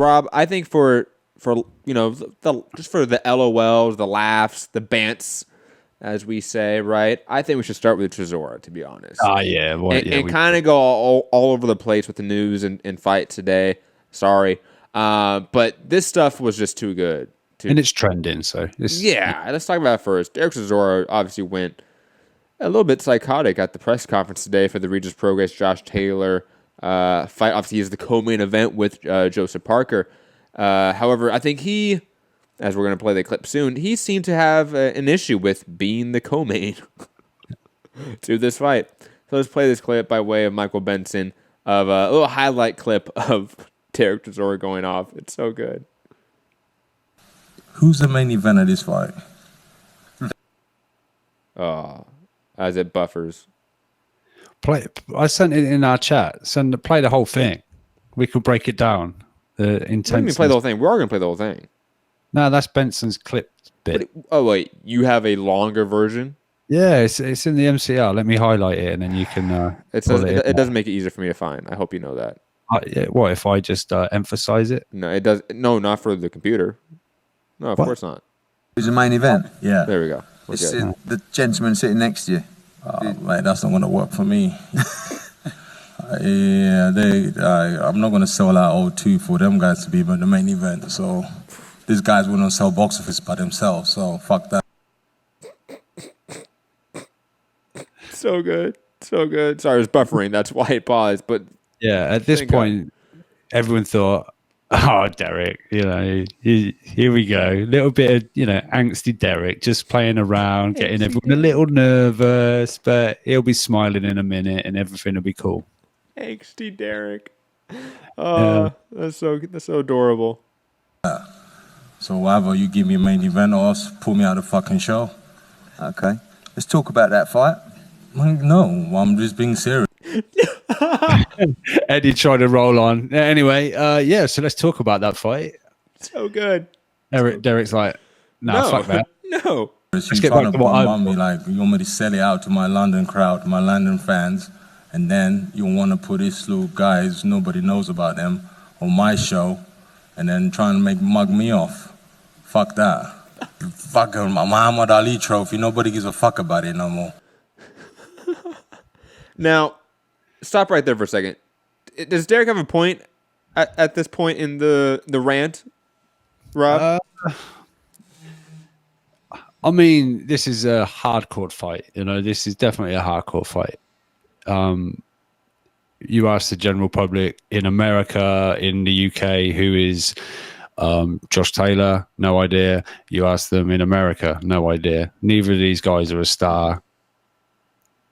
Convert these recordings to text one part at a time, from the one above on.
Rob, I think for just for the LOLs, the laughs, the bants, as we say, right? I think we should start with Chisora, to be honest. Yeah. And kind of go all over the place with the news and fight today. Sorry. But this stuff was just too good. And it's trending, so... Let's talk about it first. Dereck Chisora obviously went a little bit psychotic at the press conference today for the Regis Prograis Josh Taylor fight. Obviously, he is the co-main event with Joseph Parker. However, I think he, as we're going to play the clip soon, he seemed to have an issue with being the co-main to this fight. So let's play this clip by way of Michael Benson of a little highlight clip of Dereck Chisora going off. It's so good. Who's the main event of this fight? As it buffers. I sent it in our chat. Play the whole thing. We could break it down. The intense. Play the whole thing. We are going to play the whole thing. No, that's Benson's clip bit. Wait, you have a longer version? Yeah, it's in the MCR. Let me highlight it, and then you can. It doesn't make it easier for me to find. I hope you know that. What if I just emphasize it? No, it does. No, not for the computer. No, of course not. It's the main event. Yeah. There we go. It's the gentleman sitting next to you. Mate, that's not going to work for me. I'm not going to sell out O2 for them guys to be the main event. So these guys wouldn't sell box office by themselves. So fuck that. So good. So good. Sorry, it's buffering. That's why it paused. But yeah, at this point, everyone thought, oh, Dereck, here we go. A little bit of, angsty Dereck, just playing around, getting everyone a little nervous, but he'll be smiling in a minute and everything will be cool. Angsty Dereck. Oh, that's so adorable. So whatever, you give me a main event or else pull me out of the fucking show. Okay. Let's talk about that fight. No, I'm just being serious. Eddie tried to roll on. Anyway, so let's talk about that fight. So good. Derek's like, no, fuck that. No. Let's get back to what I'm... me, like, you want me to sell it out to my London crowd, my London fans, and then you want to put these little guys, nobody knows about them, on my show, and then trying to mug me off. Fuck that. Fucking my Muhammad Ali trophy, nobody gives a fuck about it no more. Now, stop right there for a second. Does Dereck have a point at this point in the rant, Rob? I mean, this is a hardcore fight. This is definitely a hardcore fight. You ask the general public in America, in the UK, who is Josh Taylor, no idea. You ask them in America, no idea. Neither of these guys are a star,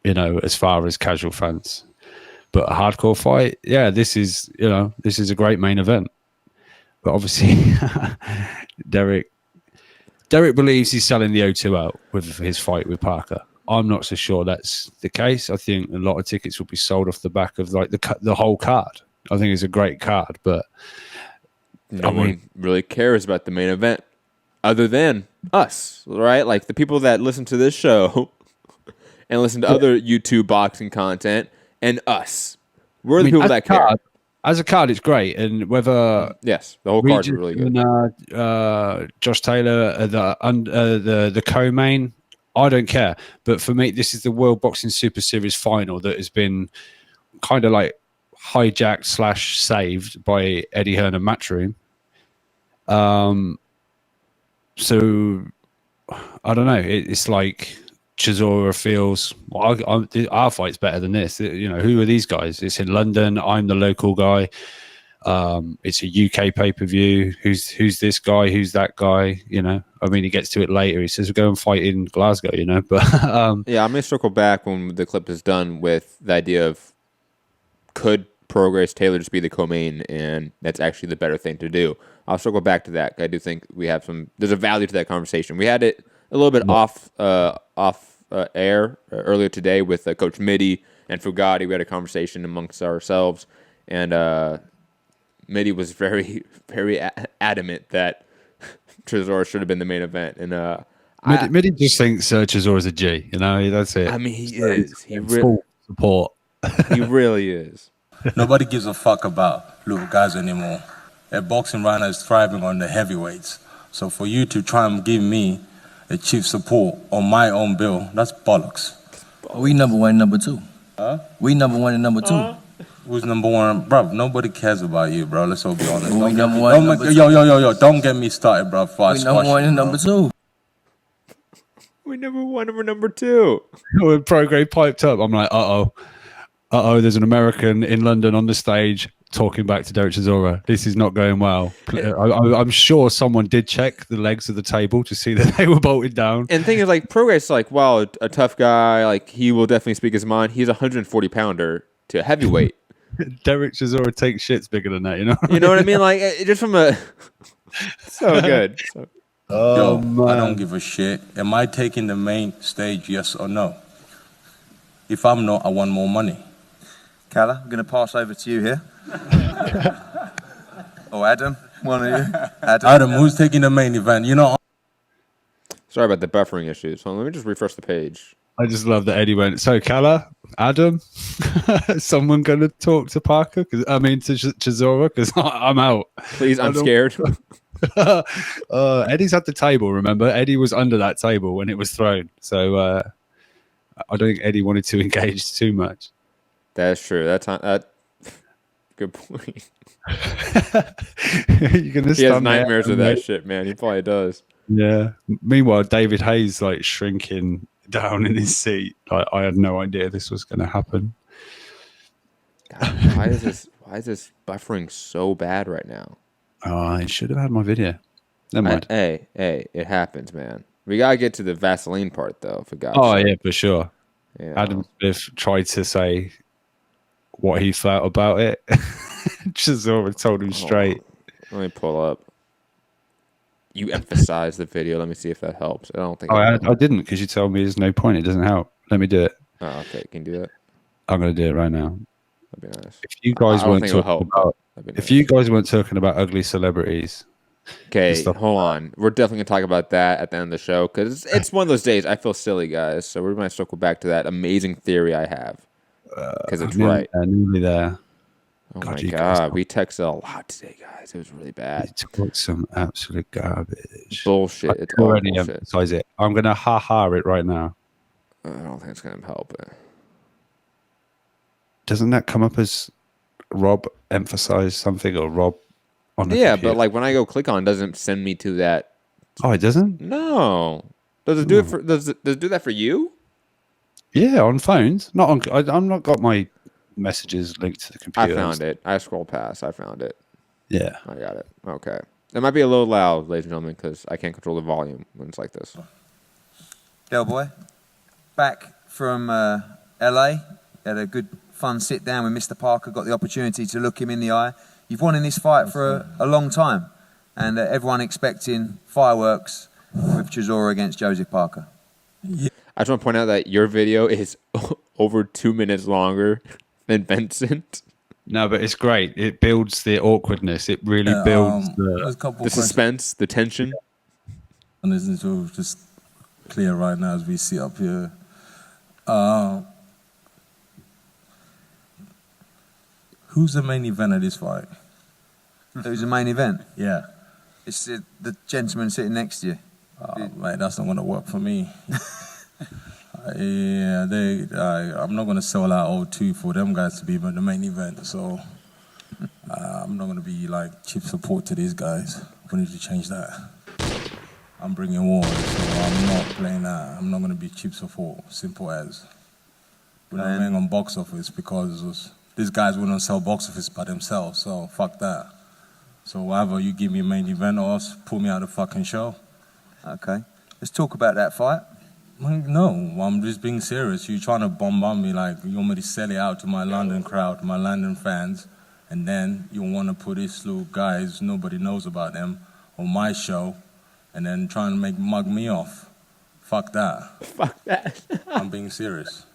as far as casual fans. But a hardcore fight, this is a great main event. But obviously, Dereck believes he's selling the O2 out with his fight with Parker. I'm not so sure that's the case. I think a lot of tickets will be sold off the back of like the whole card. I think it's a great card, but no one really cares about the main event other than us, right? Like the people that listen to this show and listen to other YouTube boxing content. And us. We're the people that care. As a card, it's great. And whether... Yes, the whole card's really good. Josh Taylor, the co-main, I don't care. But for me, this is the World Boxing Super Series final that has been kind of like hijacked / saved by Eddie Hearn and Matchroom. So, I don't know. It's like... Chisora feels our fight's better than this. Who are these guys? It's in London. I'm the local guy. It's a UK pay-per-view. Who's this guy? Who's that guy? He gets to it later. He says, "We'll go and fight in Glasgow." But I'm gonna circle back when the clip is done with the idea of could Prograis Taylor just be the co-main, and that's actually the better thing to do. I'll circle back to that. I do think we have there's a value to that conversation. We had it a little bit off air earlier today with Coach Mitty and Fugatti. We had a conversation amongst ourselves, and Mitty was very, very adamant that Chisora should have been the main event. And Mitty just thinks Chisora's a G. That's it. I mean, he is. He full support. He really is. Nobody gives a fuck about little guys anymore. A boxing right now is thriving on the heavyweights. So for you to try and give me a chief support on my own bill, that's bollocks. We number one and number two. Huh? We number one and number two. Who's number one? Bro, nobody cares about you, bro. Let's all be honest. We number one and number two. Yo, don't get me started, bro. We number one and number two. We never won over number 2. When Prograis piped up, I'm like, there's an American in London on the stage talking back to Dereck Chisora. This is not going well. I'm sure someone did check the legs of the table to see that they were bolted down. And the thing is, like, Prograis, like, wow, a tough guy. Like, he will definitely speak his mind. He's a 140-pounder to heavyweight. Dereck Chisora takes shits bigger than that, you know? You know what I mean? Like, just from a... so good. Yo, I don't give a shit. Am I taking the main stage, yes or no? If I'm not, I want more money. Calla, I'm going to pass over to you here. Or Adam, one of you. Adam, who's taking the main event? You know... Sorry about the buffering issues. So let me just refresh the page. I just love that Eddie went, so Calla, Adam, someone going to talk to Parker? To Chisora? Because I'm out. Please, I'm scared. Eddie's at the table, remember? Eddie was under that table when it was thrown. So I don't think Eddie wanted to engage too much. That's true. That's not... Good point. You're gonna he has nightmares of that shit, man. He probably does. Yeah. Meanwhile, David Hayes like shrinking down in his seat. I had no idea this was going to happen. God, why is this buffering so bad right now? Oh, I should have had my video. Never mind. Hey, it happens, man. We gotta get to the Vaseline part, though. For God's sake. Yeah, for sure. Yeah. Adam Smith tried to say what he felt about it. Chisora told him straight. Let me pull up. You emphasize the video. Let me see if that helps. I don't think. I didn't, because you told me there's no point. It doesn't help. Let me do it. Oh, okay. Can you do that? I'm going to do it right now. That'd be nice. If you guys you guys weren't talking about ugly celebrities. Okay, hold on. We're definitely going to talk about that at the end of the show, because it's one of those days I feel silly, guys. So we're going to circle back to that amazing theory I have, because it's right. Nearly there. Oh my God, we texted a lot today, guys. It was really bad. You talked some absolute garbage. Bullshit. It's already emphasize it. I'm going to ha-ha it right now. I don't think it's going to help it. Doesn't that come up as Rob emphasize something or Rob on the computer? But like when I go click on, it doesn't send me to that. Oh, it doesn't? No. Does it do it for? Does it do that for you? Yeah, on phones. Not on. I'm not got my messages linked to the computer. I found it. I scrolled past. I found it. Yeah, I got it. Okay. It might be a little loud, ladies and gentlemen, because I can't control the volume when it's like this. Del boy, back from LA. Had a good, fun sit down with Mr. Parker. Got the opportunity to look him in the eye. You've won in this fight for a long time, and everyone expecting fireworks with Chisora against Joseph Parker. Yeah. I just want to point out that your video is over 2 minutes longer than Vincent. No, but it's great. It builds the awkwardness. It really builds the suspense, the tension. And this is just clear right now as we see up here. Who's the main event of this fight? Who's the main event? Yeah. It's the gentleman sitting next to you. Mate, that's not going to work for me. I'm not going to sell out O2 for them guys to be the main event, so I'm not going to be like cheap support to these guys. We need to change that. I'm bringing war, so I'm not playing that. I'm not going to be cheap support, simple as. We're not playing on box office because these guys wouldn't sell box office by themselves, so fuck that. So whatever, you give me a main event or else pull me out of the fucking show. Okay. Let's talk about that fight. No, I'm just being serious. You're trying to bombard me like you want me to sell it out to my London crowd, my London fans, and then you want to put these little guys, nobody knows about them, on my show, and then trying to mug me off. Fuck that. Fuck that. I'm being serious.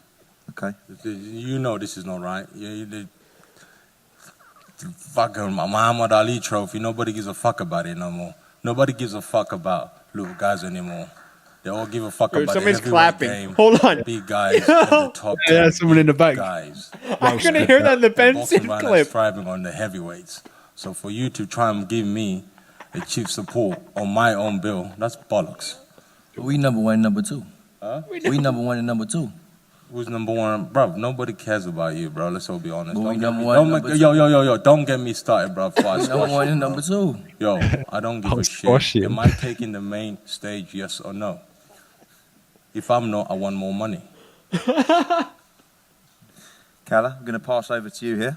Okay. You know this is not right. You did fucking Muhammad Ali trophy. Nobody gives a fuck about it no more. Nobody gives a fuck about little guys anymore. They all give a fuck about somebody's the clapping. Game. Hold on. Big guys at the top. Yeah, someone in the back. Guys. I'm going to hear that in the Benson clip. Thriving on the heavyweights. So for you to try and give me a chief support on my own bill, that's bollocks. We number one and number two. Huh? We number one and number two. Who's number one? Bro, nobody cares about you, bro. Let's all be honest. But we Don't get number me- one, don't number make- two. yo, don't get me started, bro. before I Number squash one you. and number two. Yo, I don't give I'll a squash shit. him. Am I taking the main stage, yes or no? If I'm not, I want more money. Calla, I'm going to pass over to you here.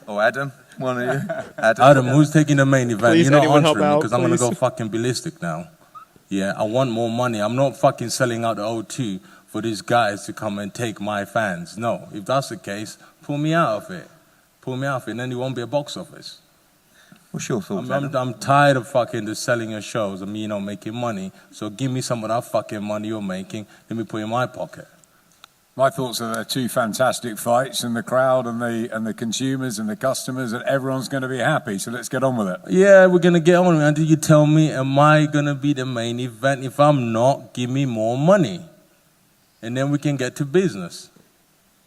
Or Adam, one of you. Adam, who's taking the main event? Please, You're not anyone help answering me out, because I'm going to please. go fucking ballistic now. Yeah, I want more money. I'm not fucking selling out the O2 for these guys to come and take my fans. No, if that's the case, pull me out of it. Pull me out of it, and then it won't be a box office. What's your thoughts, Adam? I'm tired of fucking just selling your shows and me, making money. So give me some of that fucking money you're making. Let me put it in my pocket. My thoughts are they're two fantastic fights, and the crowd and the consumers and the customers and everyone's going to be happy. So let's get on with it. Yeah, we're gonna get on until you tell me, am I gonna be the main event? If I'm not, give me more money, and then we can get to business.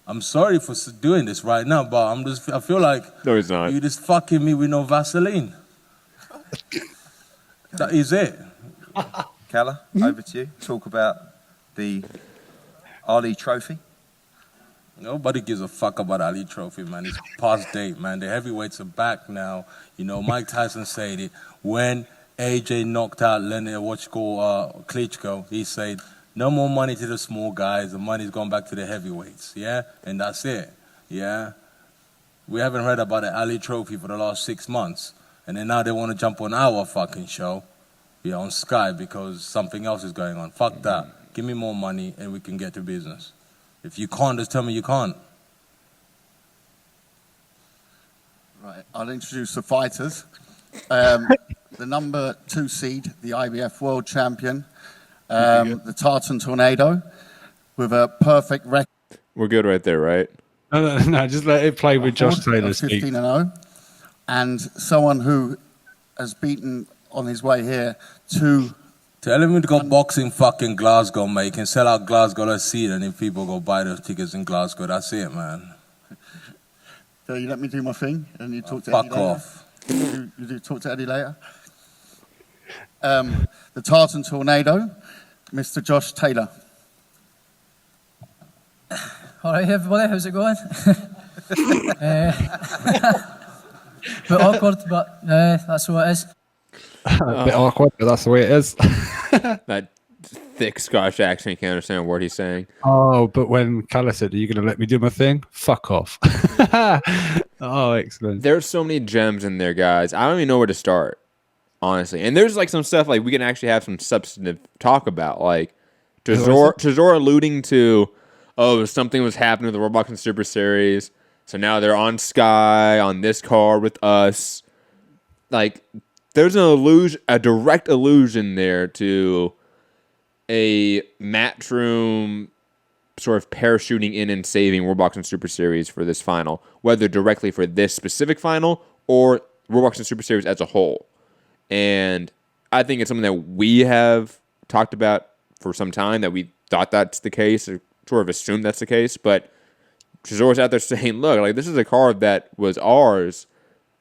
I'm sorry for doing this right now, but I feel like No, he's not. you just fucking me with no Vaseline. That is it. Calla, over to you. Talk about the Ali Trophy. Nobody gives a fuck about Ali Trophy, man. It's past date, man. The heavyweights are back now. Mike Tyson said it. When AJ knocked out Klitschko, he said, no more money to the small guys. The money's gone back to the heavyweights, yeah? And that's it, yeah? We haven't heard about the Ali Trophy for the last 6 months. And then now they want to jump on our fucking show, on Sky, because something else is going on. Fuck that. Give me more money and we can get to business. If you can't, just tell me you can't. Right, I'll introduce the fighters. The number 2 seed, the IBF World Champion, the Tartan Tornado, with a perfect record. We're good right there, right? No, just let it play with Josh Taylor. 15-0, and someone who has beaten on his way here to. Tell him to go boxing fucking Glasgow, mate. You can sell out Glasgow, let's see it, and if people go buy those tickets in Glasgow, that's it, man. So you let me do my thing, and you talk to Fuck Eddie later? off. You do talk to Eddie later? The Tartan Tornado, Mr. Josh Taylor. All right, everybody, how's it going? Bit awkward, but that's what it is. A bit awkward, but that's the way it is. That thick Scottish accent, you can't understand a word he's saying. Oh, but when Calla said, are you going to let me do my thing? Fuck off. Oh, excellent. There's so many gems in there, guys. I don't even know where to start, honestly. And there's like some stuff like we can actually have some substantive talk about, like Chisora alluding to, something was happening with the World Boxing Super Series, so now they're on Sky on this card with us. Like, there's a direct allusion there to a Matchroom sort of parachuting in and saving World Boxing Super Series for this final, whether directly for this specific final or World Boxing Super Series as a whole. And I think it's something that we have talked about for some time, that we thought that's the case, or sort of assumed that's the case. But Chisora's out there saying, look, like, this is a card that was ours,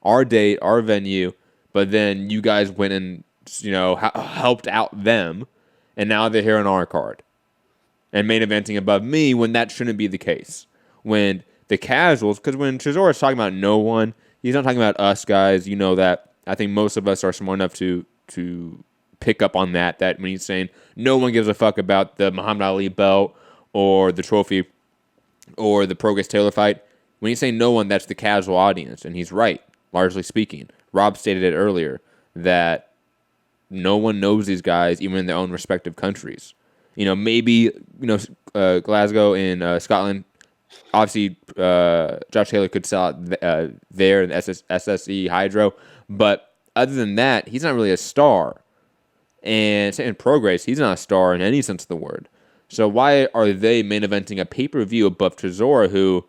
our date, our venue, but then you guys went and, helped out them, and now they're here on our card and main eventing above me, when that shouldn't be the case. When the casuals, because when Chisora's talking about no one, he's not talking about us guys. You know that. I think most of us are smart enough to pick up on that when he's saying no one gives a fuck about the Muhammad Ali belt or the trophy or the Prograis Taylor fight. When he's saying no one, that's the casual audience, and he's right, largely speaking. Rob stated it earlier that no one knows these guys, even in their own respective countries. Maybe Glasgow and Scotland. Obviously, Josh Taylor could sell out there in the SSE Hydro, but other than that, he's not really a star. And in Prograis, he's not a star in any sense of the word. So why are they main eventing a pay-per-view above Chisora, who,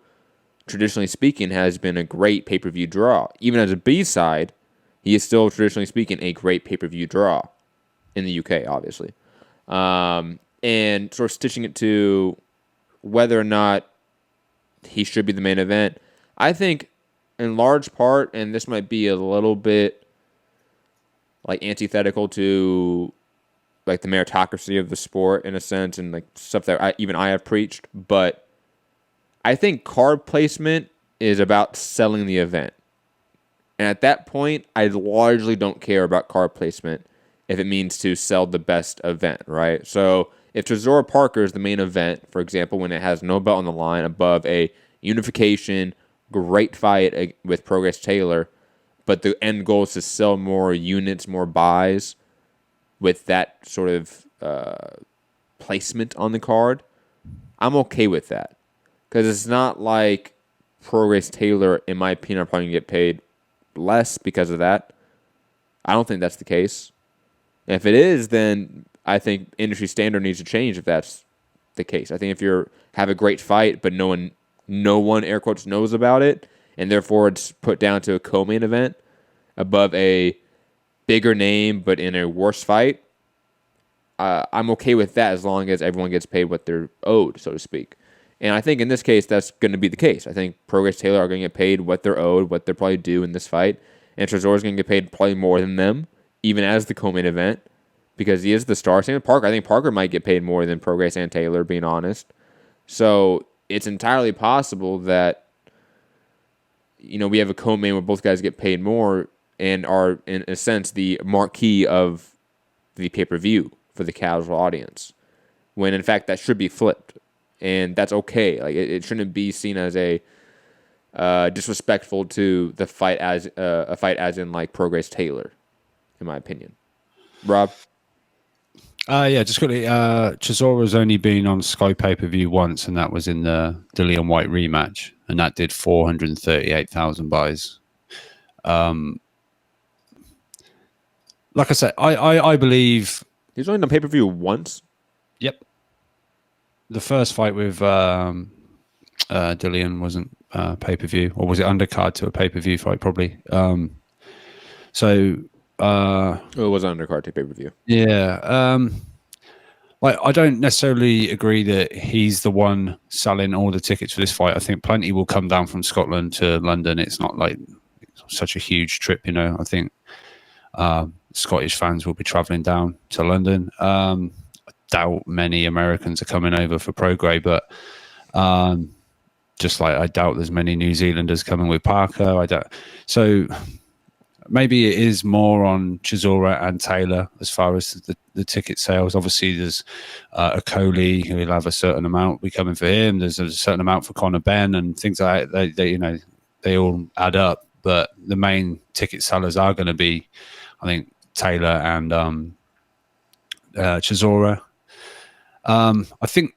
traditionally speaking, has been a great pay-per-view draw? Even as a B-side, he is still, traditionally speaking, a great pay-per-view draw in the UK, obviously. And sort of stitching it to whether or not he should be the main event. I think in large part, and this might be a little bit like antithetical to like the meritocracy of the sport in a sense, and like stuff that I have preached, but I think card placement is about selling the event. And at that point, I largely don't care about card placement if it means to sell the best event, right? So if Chisora Parker is the main event, for example, when it has no belt on the line above a unification, great fight with Prograis Taylor, but the end goal is to sell more units, more buys with that sort of placement on the card, I'm okay with that. Because it's not like Prograis Taylor, in my opinion, are probably going to get paid less because of that. I don't think that's the case. And if it is, then I think industry standard needs to change if that's the case. I think if you have a great fight, but no one air quotes knows about it, and therefore it's put down to a co-main event above a bigger name but in a worse fight, I'm okay with that as long as everyone gets paid what they're owed, so to speak. And I think in this case, that's going to be the case. I think Prograis Taylor are going to get paid what they're owed, what they're probably due in this fight. And Chisora's going to get paid probably more than them, even as the co-main event, because he is the star. Same with Parker. I think Parker might get paid more than Prograis and Taylor, being honest. So it's entirely possible that, we have a co-main where both guys get paid more and are, in a sense, the marquee of the pay-per-view for the casual audience, when in fact that should be flipped. And that's okay. Like it shouldn't be seen as a disrespectful to the fight as a fight as in like Prograis Taylor, in my opinion. Rob, just quickly. Chisora's only been on Sky pay-per-view once, and that was in the Leon White rematch, and that did 438,000 buys. Like I said, I believe he's only done pay-per-view once. Yep. The first fight with Dillian wasn't pay-per-view, or was it undercard to a pay-per-view fight? Probably. It was undercard to pay-per-view. Yeah. I don't necessarily agree that he's the one selling all the tickets for this fight. I think plenty will come down from Scotland to London. It's not like such a huge trip, I think Scottish fans will be travelling down to London. Doubt many Americans are coming over for Prograis, but just like I doubt there's many New Zealanders coming with Parker. I doubt. So maybe it is more on Chisora and Taylor as far as the ticket sales. Obviously, there's a Coley who will have a certain amount be coming for him. There's a certain amount for Conor Benn and things like that. They all add up. But the main ticket sellers are going to be, I think, Taylor and Chisora. I think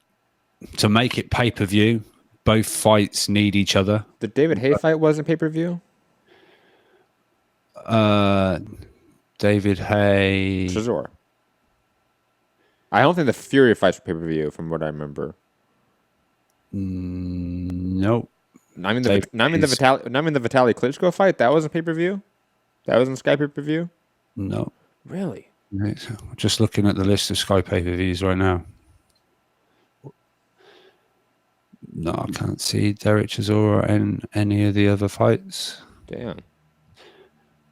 to make it pay-per-view, both fights need each other. The David Haye fight wasn't pay-per-view? David Haye... Chisora. I don't think the Fury fight's pay-per-view, from what I remember. Nope. I mean, the Vitaly Klitschko fight, that wasn't pay-per-view? That wasn't Sky pay-per-view? No. Really? Just looking at the list of Sky pay-per-views right now. No, I can't see Dereck Chisora in any of the other fights. Damn.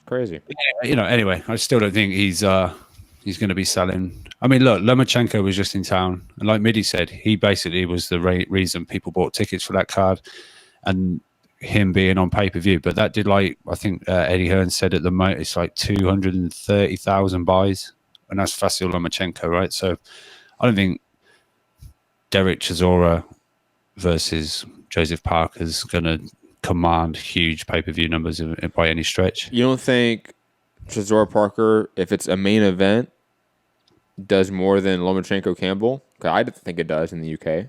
Crazy. Anyway, I still don't think he's going to be selling. I mean, look, Lomachenko was just in town. And like Midi said, he basically was the reason people bought tickets for that card and him being on pay-per-view. But that did, I think Eddie Hearn said at the moment, it's like 230,000 buys. And that's Vasyl Lomachenko, right? So I don't think Dereck Chisora versus Joseph Parker is going to command huge pay-per-view numbers by any stretch. You don't think Chisora Parker, if it's a main event, does more than Lomachenko Campbell? I think it does in the UK.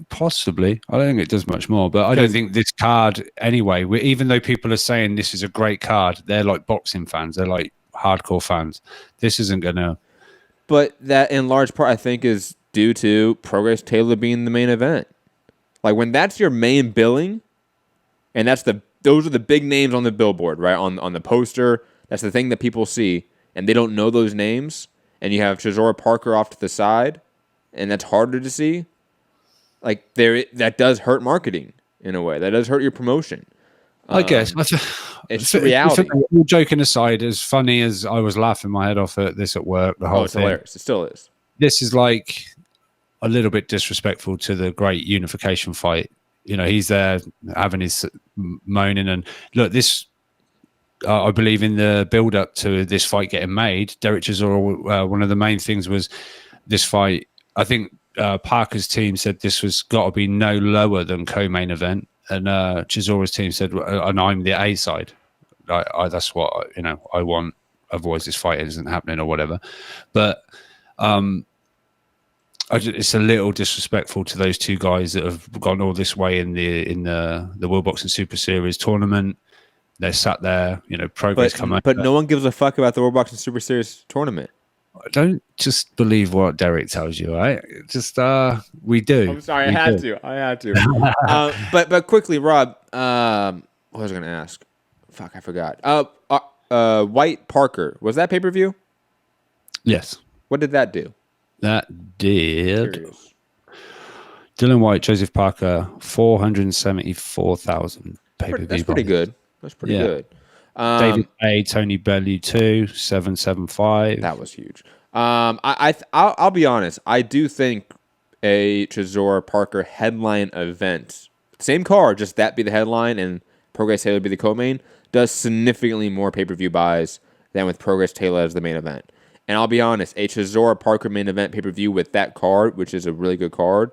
Possibly. I don't think it does much more, but I don't think this card anyway, even though people are saying this is a great card, they're like boxing fans. They're like hardcore fans. This isn't going to... But that in large part, I think, is due to Prograis Taylor being the main event. Like when that's your main billing, and those are the big names on the billboard, right? On the poster, that's the thing that people see, and they don't know those names, and you have Chisora Parker off to the side, and that's harder to see. Like that does hurt marketing in a way. That does hurt your promotion. I guess. It's the reality. All joking aside, as funny as I was laughing my head off at this at work, the whole it's thing, hilarious. It still is. this is like a little bit disrespectful to the great unification fight. You know, he's there having his moaning and look, this, I believe in the build up to this fight getting made, Dereck Chisora, one of the main things was this fight. I think Parker's team said this was got to be no lower than co-main event. And Chisora's team said, and I'm the A side. That's what I want. Otherwise, this fight isn't happening or whatever. But it's a little disrespectful to those two guys that have gone all this way in the World Boxing Super Series tournament. They're sat there, Progress come out. But no one gives a fuck about the World Boxing Super Series tournament. Don't just believe what Dereck tells you, right? Just we do. I'm sorry, I had to. But quickly, Rob, what was I going to ask? Fuck, I forgot. White Parker, was that pay-per-view? Yes. What did that do? That did. Dylan White, Joseph Parker, 474,000 pay-per-view. That's pretty good. That's pretty good. David A, Tony Bellew 2, 775. That was huge. I'll be honest. I do think a Chisora Parker headline event, same card, just that be the headline and Prograis Taylor be the co-main, does significantly more pay-per-view buys than with Prograis Taylor as the main event. And I'll be honest, a Chisora Parker main event pay-per-view with that card, which is a really good card,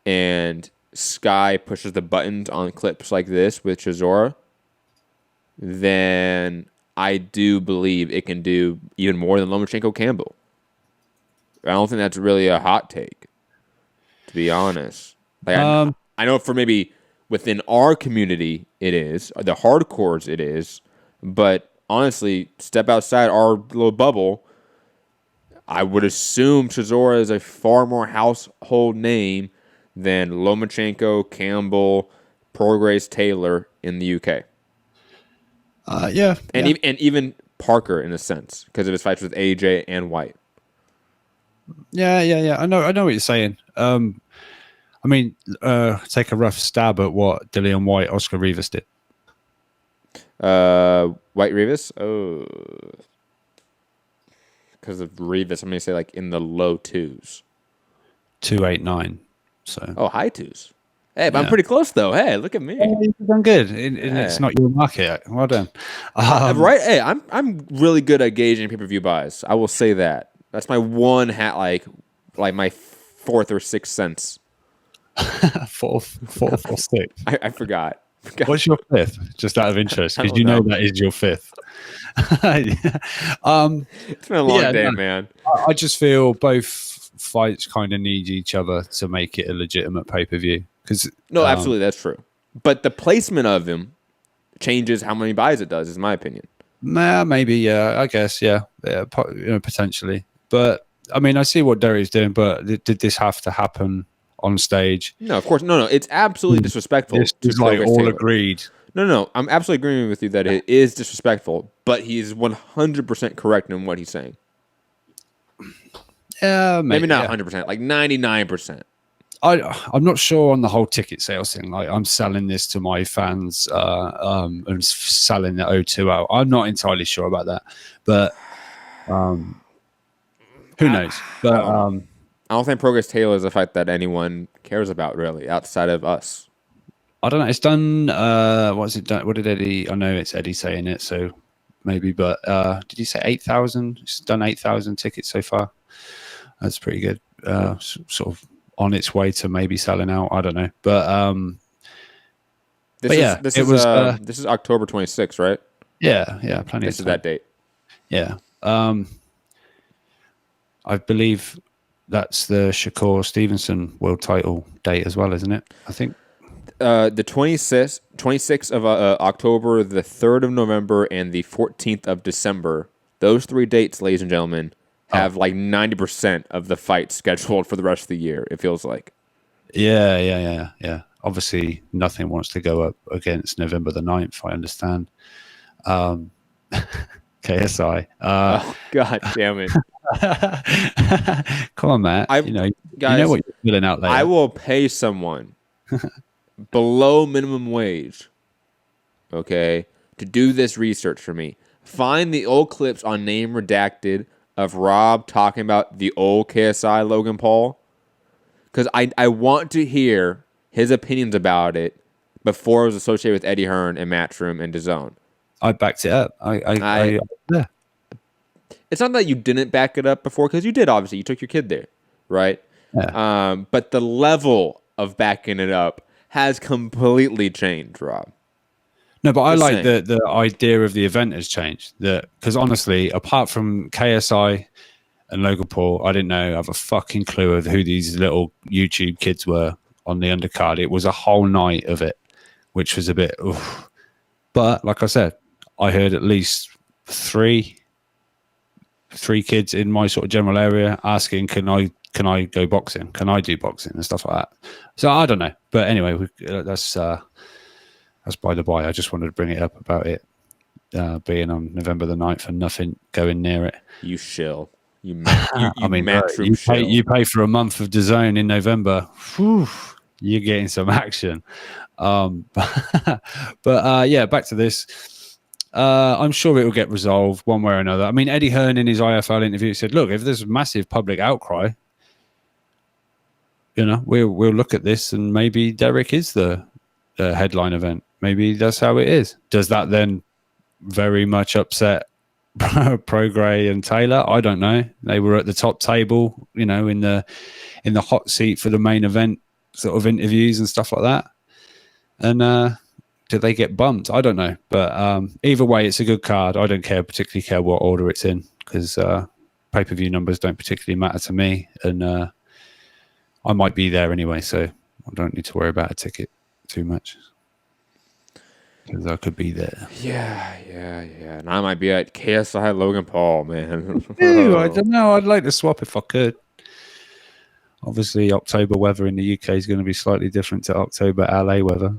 and Sky pushes the buttons on clips like this with Chisora, then I do believe it can do even more than Lomachenko Campbell. I don't think that's really a hot take, to be honest. Like I know for maybe within our community it is, the hardcores it is, but honestly, step outside our little bubble, I would assume Chisora is a far more household name than Lomachenko, Campbell, Prograis, Taylor in the UK. Even Parker in a sense because of his fights with AJ and White. Yeah. I know what you're saying. I mean, take a rough stab at what Dillian White, Oscar Rivas did. White Rivas? Oh. Because of Rivas, I'm going to say like in the low twos. 289. So. Oh, high twos. Hey, but I'm pretty close though. Hey, look at me. You've done good. It's not your market. Well done. Right? Hey, I'm really good at gauging pay-per-view buys. I will say that. That's my one hat, like my fourth or sixth sense. fourth or sixth. I forgot. What's your fifth? Just out of interest, because you know that is your fifth. It's been a long day, man. I just feel both fights kind of need each other to make it a legitimate pay-per-view. No, absolutely, that's true. But the placement of him changes how many buys it does, is my opinion. Nah, maybe, yeah. I guess, yeah, potentially. But I mean, I see what Dereck's doing. But did this have to happen on stage? No, of course, no. It's absolutely disrespectful. This is like all Taylor. Agreed. No. I'm absolutely agreeing with you that it is disrespectful. But he is 100% correct in what he's saying. Yeah, maybe not 100%, like 99%. I'm not sure on the whole ticket sales thing. Like, I'm selling this to my fans and selling the O2 out. I'm not entirely sure about that, but who knows? But I don't think Prograis Taylor is a fight that anyone cares about really outside of us. I don't know. It's done. What's it done? What did Eddie? I know it's Eddie saying it, so maybe. But did he say 8,000? It's done 8,000 tickets so far. That's pretty good. Sort of on its way to maybe selling out. I don't know, but this is October 26th, right? Yeah, plenty. This is that date. Yeah, I believe that's the Shakur Stevenson world title date as well, isn't it? I think the 26th of October, the 3rd of November, and the 14th of December. Those 3 dates, ladies and gentlemen, have like 90% of the fights scheduled for the rest of the year, it feels like. Yeah. Obviously, nothing wants to go up against November the 9th, I understand. KSI. Oh, God damn it. Come on, Matt. Guys, you know what you're feeling out there. I will pay someone below minimum wage okay, to do this research for me. Find the old clips on Name Redacted of Rob talking about the old KSI Logan Paul. Because I want to hear his opinions about it before it was associated with Eddie Hearn and Matchroom and DAZN. I backed it up. Yeah. It's not that you didn't back it up before, because you did, obviously. You took your kid there, right? Yeah. But the level of backing it up has completely changed, Rob. No, but I Just like saying. the idea of the event has changed. Because honestly, apart from KSI and Logan Paul, I didn't have a fucking clue of who these little YouTube kids were on the undercard. It was a whole night of it, which was a bit. Oof. But like I said, I heard at least three kids in my sort of general area asking, "Can I go boxing? Can I do boxing and stuff like that?" So I don't know, but anyway, that's by the by. I just wanted to bring it up about it being on November the 9th and nothing going near it. You shill. You I mean, Matchroom shill. you pay for a month of DAZN in November. Whew, you're getting some action. But yeah, back to this. I'm sure it will get resolved one way or another. I mean, Eddie Hearn in his IFL interview said, "Look, if there's a massive public outcry, we'll look at this, and maybe Dereck is the headline event. Maybe that's how it is." Does that then very much upset Prograis and Taylor? I don't know. They were at the top table, in the hot seat for the main event sort of interviews and stuff like that. And did they get bumped? I don't know. But either way, it's a good card. I don't particularly care what order it's in, because pay-per-view numbers don't particularly matter to me. And I might be there anyway, so I don't need to worry about a ticket too much, because I could be there. Yeah. And I might be at KSI Logan Paul, man. Ew, I don't know. I'd like to swap if I could. Obviously, October weather in the UK is going to be slightly different to October LA weather.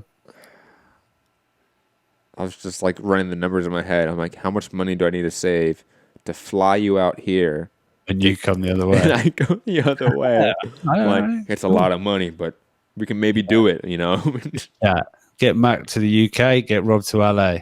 I was just like running the numbers in my head. I'm like, how much money do I need to save to fly you out here? And you come the other way. And I go the other way. I'm like, it's a lot of money, but we can maybe do it, Yeah. Get Mac to the UK, get Rob to LA.